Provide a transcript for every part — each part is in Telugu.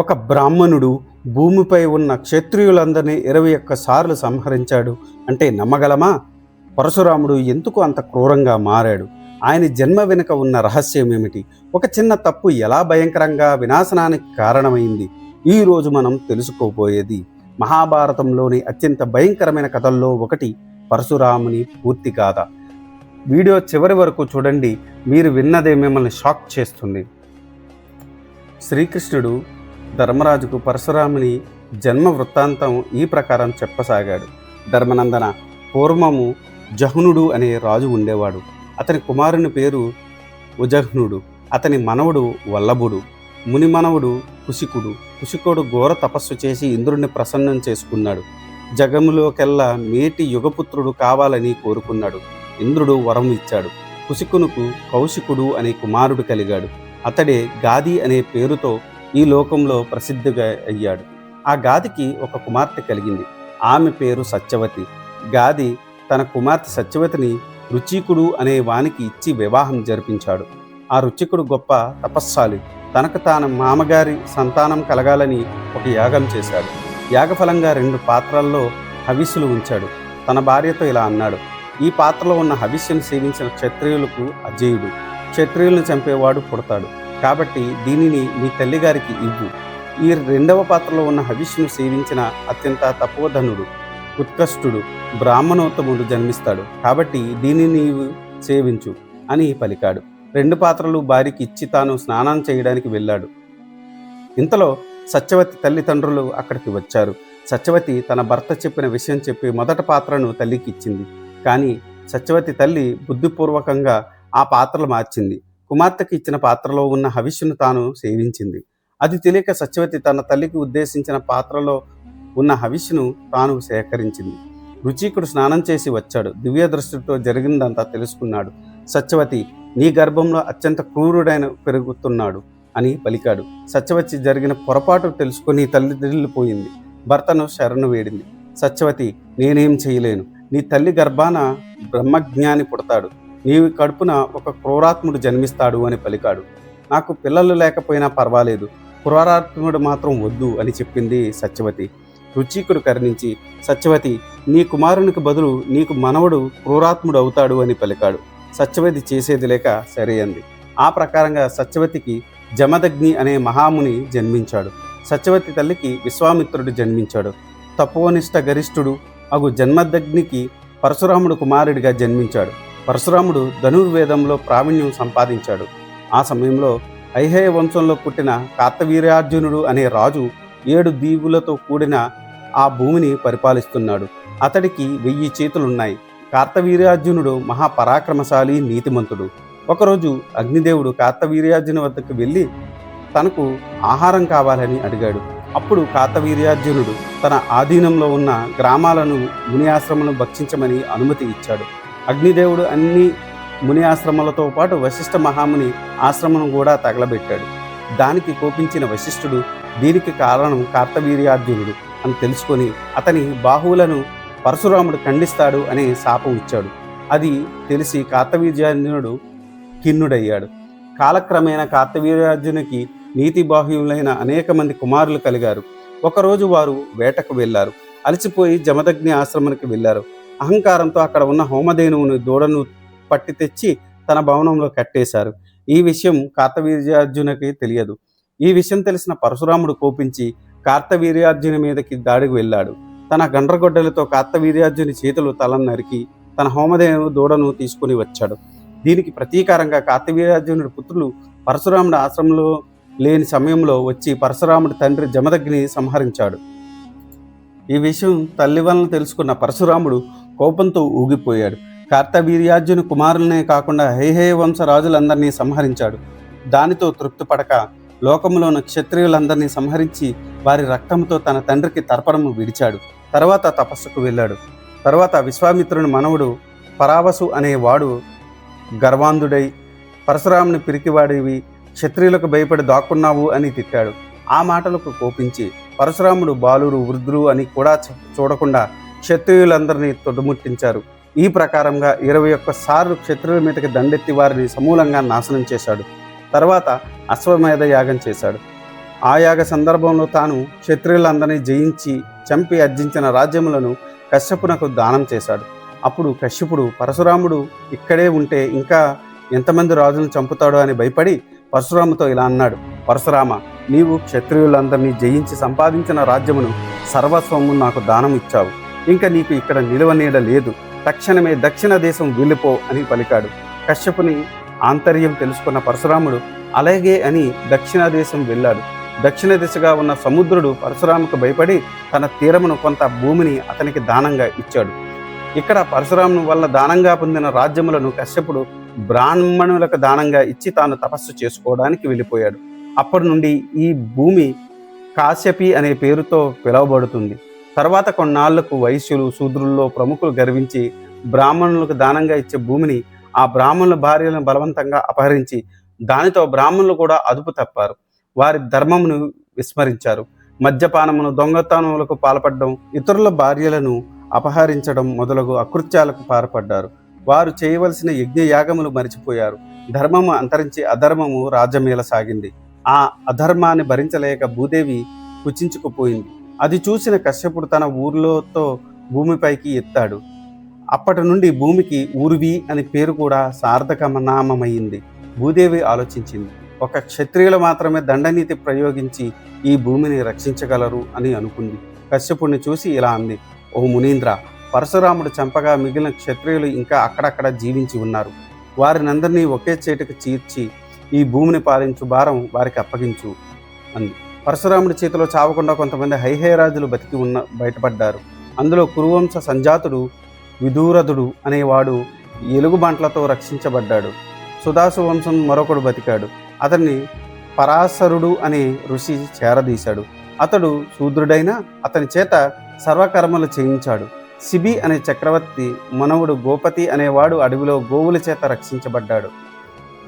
ఒక బ్రాహ్మణుడు భూమిపై ఉన్న క్షత్రియులందరినీ 21 సార్లు సంహరించాడు అంటే నమ్మగలమా? పరశురాముడు ఎందుకు అంత క్రూరంగా మారాడు? ఆయన జన్మ వెనుక ఉన్న రహస్యం ఏమిటి? ఒక చిన్న తప్పు ఎలా భయంకరంగా వినాశనానికి కారణమైంది? ఈరోజు మనం తెలుసుకోబోయేది మహాభారతంలోని అత్యంత భయంకరమైన కథల్లో ఒకటి పరశురాముని పూర్తి గాథ. వీడియో చివరి వరకు చూడండి, మీరు విన్నదే మిమ్మల్ని షాక్ చేస్తుంది. శ్రీకృష్ణుడు ధర్మరాజుకు పరశురాముని జన్మ వృత్తాంతం ఈ ప్రకారం చెప్పసాగాడు. ధర్మనందన, పూర్వము జహ్నుడు అనే రాజు ఉండేవాడు. అతని కుమారుని పేరు ఉజహ్నుడు. అతని మనవడు వల్లభుడు. ముని మనవడు కుశికుడు. కుశికుడు ఘోర తపస్సు చేసి ఇంద్రుడిని ప్రసన్నం చేసుకున్నాడు. జగములోకెల్లా మేటి యుగపుత్రుడు కావాలని కోరుకున్నాడు. ఇంద్రుడు వరం ఇచ్చాడు. కుశికునుకు కౌశికుడు అనే కుమారుడు కలిగాడు. అతడే గాది అనే పేరుతో ఈ లోకంలో ప్రసిద్ధిగా అయ్యాడు. ఆ గాదికి ఒక కుమార్తె కలిగింది. ఆమె పేరు సత్యవతి. గాది తన కుమార్తె సత్యవతిని రుచికుడు అనే వానికి ఇచ్చి వివాహం జరిపించాడు. ఆ రుచికుడు గొప్ప తపస్సాలి. తనకు తాను మామగారి సంతానం కలగాలని ఒక యాగం చేశాడు. యాగఫలంగా 2 పాత్రల్లో హవిస్సులు ఉంచాడు. తన భార్యతో ఇలా అన్నాడు: ఈ పాత్రలో ఉన్న హవిస్సును సేవించిన క్షత్రియులకు అజేయుడు. క్షత్రియులను చంపేవాడు పుడతాడు. కాబట్టి దీనిని మీ తల్లిగారికి ఇవ్వు. ఈ 2వ పాత్రలో ఉన్న హవిష్ను సేవించిన అత్యంత తపోధనుడు ఉత్కృష్టుడు బ్రాహ్మణోత్తముడు జన్మిస్తాడు. కాబట్టి దీనిని నీవు సేవించు అని పలికాడు. 2 పాత్రలు భార్యకి ఇచ్చి తాను స్నానం చేయడానికి వెళ్ళాడు. ఇంతలో సత్యవతి తల్లిదండ్రులు అక్కడికి వచ్చారు. సత్యవతి తన భర్త చెప్పిన విషయం చెప్పి మొదటి పాత్రను తల్లికి ఇచ్చింది. కానీ సత్యవతి తల్లి బుద్ధిపూర్వకంగా ఆ పాత్రలు మార్చింది. కుమార్తెకి ఇచ్చిన పాత్రలో ఉన్న హవిష్ను తాను సేవించింది. అది తెలియక సత్యవతి తన తల్లికి ఉద్దేశించిన పాత్రలో ఉన్న హవిష్ను తాను సేకరించింది. రుచికుడు స్నానం చేసి వచ్చాడు. దివ్య దృష్టితో జరిగిందంతా తెలుసుకున్నాడు. సత్యవతి, నీ గర్భంలో అత్యంత క్రూరుడైన పెరుగుతున్నాడు అని పలికాడు. సత్యవతి జరిగిన పొరపాటు తెలుసుకొని తల్లిదండ్రులిపోయింది. భర్తను శరణు వేడింది. సత్యవతి, నేనేం చేయలేను. నీ తల్లి గర్భాన బ్రహ్మజ్ఞాని పుడతాడు. నీవు కడుపున ఒక క్రూరాత్ముడు జన్మిస్తాడు అని పలికాడు. నాకు పిల్లలు లేకపోయినా పర్వాలేదు, క్రూరాత్ముడు మాత్రం వద్దు అని చెప్పింది సత్యవతి. రుచికుడు కరుణించి, సత్యవతి, నీ కుమారునికి బదులు నీకు మనవడు క్రూరాత్ముడు అవుతాడు అని పలికాడు. సత్యవతి చేసేది లేక సరే అంది. ఆ ప్రకారంగా సత్యవతికి జమదగ్ని అనే మహాముని జన్మించాడు. సత్యవతి తల్లికి విశ్వామిత్రుడు జన్మించాడు. తపోనిష్ట గరిష్ఠుడు అగు జన్మదగ్నికి పరశురాముడు కుమారుడిగా జన్మించాడు. పరశురాముడు ధనుర్వేదంలో ప్రావీణ్యం సంపాదించాడు. ఆ సమయంలో ఐహేయ వంశంలో పుట్టిన కార్తవీర్యార్జునుడు అనే రాజు 7 దీవులతో కూడిన ఆ భూమిని పరిపాలిస్తున్నాడు. అతడికి 1000 చేతులున్నాయి. కార్తవీర్యార్జునుడు మహాపరాక్రమశాలి, నీతిమంతుడు. ఒకరోజు అగ్నిదేవుడు కార్తవీర్యార్జును వద్దకు వెళ్ళి తనకు ఆహారం కావాలని అడిగాడు. అప్పుడు కార్తవీర్యార్జునుడు తన ఆధీనంలో ఉన్న గ్రామాలను ముని ఆశ్రమాలను భక్షించమని అనుమతి ఇచ్చాడు. అగ్నిదేవుడు అన్ని ముని ఆశ్రమాలతో పాటు వశిష్ఠ మహాముని ఆశ్రమం కూడా తగలబెట్టాడు. దానికి కోపించిన వశిష్ఠుడు దీనికి కారణం కార్తవీర్యార్జునుడు అని తెలుసుకొని అతని బాహువులను పరశురాముడు ఖండిస్తాడు అనే శాపం ఇచ్చాడు. అది తెలిసి కార్తవీర్యార్జునుడు ఖిన్నుడయ్యాడు. కాలక్రమేణా కార్తవీర్యార్జునికి నీతి బాహ్యులైన అనేక మంది కుమారులు కలిగారు. ఒకరోజు వారు వేటకు వెళ్ళారు. అలసిపోయి జమదగ్ని ఆశ్రమానికి వెళ్ళారు. అహంకారంతో అక్కడ ఉన్న హోమధేనువుని దూడను పట్టి తెచ్చి తన భవనంలో కట్టేశారు. ఈ విషయం కార్తవీర్యార్జునికి తెలియదు. ఈ విషయం తెలిసిన పరశురాముడు కోపించి కార్తవీర్యార్జుని మీదకి దాడికి వెళ్ళాడు. తన గండ్రగొడ్డలతో కార్తవీర్యార్జుని చేతులు తలను నరికి తన హోమధేను దూడను తీసుకుని వచ్చాడు. దీనికి ప్రతీకారంగా కార్తవీర్యార్జునుడి పుత్రులు పరశురాముడి ఆశ్రమంలో లేని సమయంలో వచ్చి పరశురాముడి తండ్రి జమదగ్ని సంహరించాడు. ఈ విషయం తల్లి వలన తెలుసుకున్న పరశురాముడు కోపంతో ఊగిపోయాడు. కార్తవీర్యార్జుని కుమారులనే కాకుండా హైహేయ వంశ రాజులందరినీ సంహరించాడు. దానితో తృప్తిపడక లోకంలోని క్షత్రియులందరినీ సంహరించి వారి రక్తంతో తన తండ్రికి తర్పణము విడిచాడు. తర్వాత తపస్సుకు వెళ్ళాడు. తర్వాత విశ్వామిత్రుని మనవుడు పరావసు అనేవాడు గర్వాంధుడై పరశురాముని పిరికివాడివి, క్షత్రియులకు భయపడి దాక్కున్నావు అని తిట్టాడు. ఆ మాటలకు కోపించి పరశురాముడు బాలురు, వృద్ధులు అని కూడా చూడకుండా క్షత్రియులందరినీ తొడముట్టించారు. ఈ ప్రకారంగా 21 సార్లు క్షత్రియుల మీదకి దండెత్తి వారిని సమూలంగా నాశనం చేశాడు. తర్వాత అశ్వమేధ యాగం చేశాడు. ఆయాగ సందర్భంలో తాను క్షత్రియులందరినీ జయించి చంపి అర్జించిన రాజ్యములను కశ్యపునకు దానం చేశాడు. అప్పుడు కశ్యపుడు పరశురాముడు ఇక్కడే ఉంటే ఇంకా ఎంతమంది రాజులను చంపుతాడో అని భయపడి పరశురాముతో ఇలా అన్నాడు: పరశురామ, నీవు క్షత్రియులందరినీ జయించి సంపాదించిన రాజ్యమును సర్వస్వము నాకు దానం ఇచ్చావు. ఇంకా నీకు ఇక్కడ నిలవనీడ లేదు. తక్షణమే దక్షిణ దేశం వెళ్ళిపో అని పలికాడు. కశ్యపుని ఆంతర్యం తెలుసుకున్న పరశురాముడు అలాగే అని దక్షిణ దేశం వెళ్ళాడు. దక్షిణ దిశగా ఉన్న సముద్రుడు పరశురాముకు భయపడి తన తీరమును కొంత భూమిని అతనికి దానంగా ఇచ్చాడు. ఇక్కడ పరశురాముని వల్ల దానంగా పొందిన రాజ్యములను కశ్యపుడు బ్రాహ్మణులకు దానంగా ఇచ్చి తాను తపస్సు చేసుకోవడానికి వెళ్ళిపోయాడు. అప్పటి నుండి ఈ భూమి కాశ్యపి అనే పేరుతో పిలువబడుతుంది. తర్వాత కొన్నాళ్లకు వైశ్యులు, శూద్రుల్లో ప్రముఖులు గర్వించి బ్రాహ్మణులకు దానంగా ఇచ్చే భూమిని ఆ బ్రాహ్మణుల భార్యలను బలవంతంగా అపహరించి దానితో బ్రాహ్మణులు కూడా అదుపు తప్పారు. వారి ధర్మమును విస్మరించారు. మద్యపానమును, దొంగతనములకు పాల్పడడం, ఇతరుల భార్యలను అపహరించడం మొదలగు అకృత్యాలకు పాల్పడ్డారు. వారు చేయవలసిన యజ్ఞయాగములు మరిచిపోయారు. ధర్మము అంతరించి అధర్మము రాజ్యమేల సాగింది. ఆ అధర్మాన్ని భరించలేక భూదేవి కుచించుకుపోయింది. అది చూసిన కశ్యపుడు తన ఊర్లోతో భూమిపైకి ఎత్తాడు. అప్పటి నుండి భూమికి ఊర్వి అని పేరు కూడా సార్థకనామమైంది. భూదేవి ఆలోచించింది, ఒక క్షత్రియులు మాత్రమే దండనీతి ప్రయోగించి ఈ భూమిని రక్షించగలరు అని అనుకుంది. కశ్యపుడిని చూసి ఇలా అంది: ఓ మునీంద్ర, పరశురాముడు చంపగా మిగిలిన క్షత్రియులు ఇంకా అక్కడక్కడ జీవించి ఉన్నారు. వారినందరినీ ఒకే చేటుకు చీర్చి ఈ భూమిని పాలించు భారం వారికి అప్పగించు అంది. పరశురాముడి చేతిలో చావకుండా కొంతమంది హైహయరాజులు బయటపడ్డారు. అందులో కురువంశ సంజాతుడు విదూరథుడు అనేవాడు ఎలుగుబంట్లతో రక్షించబడ్డాడు. సుదాసు వంశం మరొకడు బతికాడు. అతన్ని పరాశరుడు అనే ఋషి చేరదీశాడు. అతడు శూద్రుడైన అతని చేత సర్వకర్మలు చేయించాడు. శిబి అనే చక్రవర్తి మనవుడు గోపతి అనేవాడు అడవిలో గోవుల చేత రక్షించబడ్డాడు.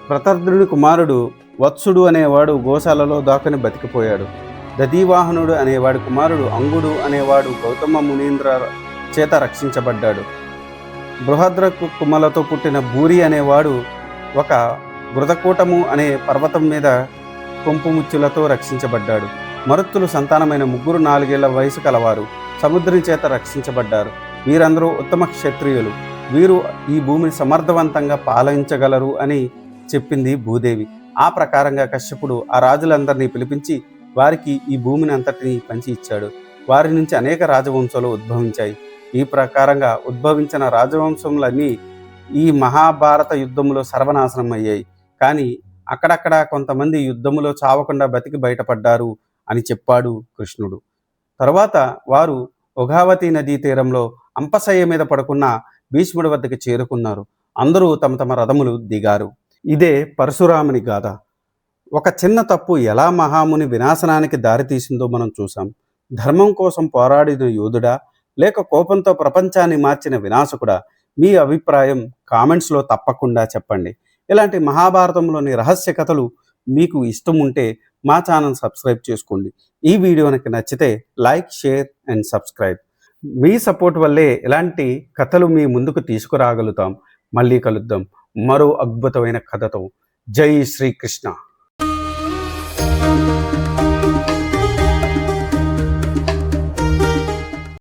ప్రతర్ధుడి కుమారుడు వత్సుడు అనేవాడు గోశాలలో దాక్కుని బతికిపోయాడు. దదీవాహనుడు అనేవాడి కుమారుడు అంగుడు అనేవాడు గౌతమ మునీంద్ర చేత రక్షించబడ్డాడు. బృహద్రకు కుమ్మలతో పుట్టిన భూరి అనేవాడు ఒక బృదకూటము అనే పర్వతం మీద కొంపుముచ్చులతో రక్షించబడ్డాడు. మరుత్తులు సంతానమైన ముగ్గురు 4 ఏళ్ల వయసు కలవారు సముద్రం చేత రక్షించబడ్డారు. వీరందరూ ఉత్తమ క్షత్రియులు. వీరు ఈ భూమిని సమర్థవంతంగా పాలించగలరు అని చెప్పింది భూదేవి. ఆ ప్రకారంగా కశ్యపుడు ఆ రాజులందరినీ పిలిపించి వారికి ఈ భూమిని అంతటినీ పంచి ఇచ్చాడు. వారి నుంచి అనేక రాజవంశాలు ఉద్భవించాయి. ఈ ప్రకారంగా ఉద్భవించిన రాజవంశములన్నీ ఈ మహాభారత యుద్ధంలో సర్వనాశనం అయ్యాయి. కానీ అక్కడక్కడ కొంతమంది యుద్ధములో చావకుండా బతికి బయటపడ్డారు అని చెప్పాడు కృష్ణుడు. తరువాత వారు ఉగావతి నదీ తీరంలో అంపశయ్య మీద పడుకున్న భీష్ముడి వద్దకు చేరుకున్నారు. అందరూ తమ తమ రథములు దిగారు. ఇదే పరశురాముని గాథ. ఒక చిన్న తప్పు ఎలా మహాముని వినాశనానికి దారితీసిందో మనం చూసాం. ధర్మం కోసం పోరాడిన యోధుడా, లేక కోపంతో ప్రపంచాన్ని మార్చిన వినాశకుడా? మీ అభిప్రాయం కామెంట్స్లో తప్పకుండా చెప్పండి. ఇలాంటి మహాభారతంలోని రహస్య కథలు మీకు ఇష్టం ఉంటే మా ఛానల్ సబ్స్క్రైబ్ చేసుకోండి. ఈ వీడియో కనుక నచ్చితే like, share and subscribe. Me support వల్లే ఇలాంటి కథలు మీ ముందుకు తీసుకురాగలుగుతాం. మళ్ళీ కలుద్దాం మరో అద్భుతమైన కథతో. జై శ్రీకృష్ణ.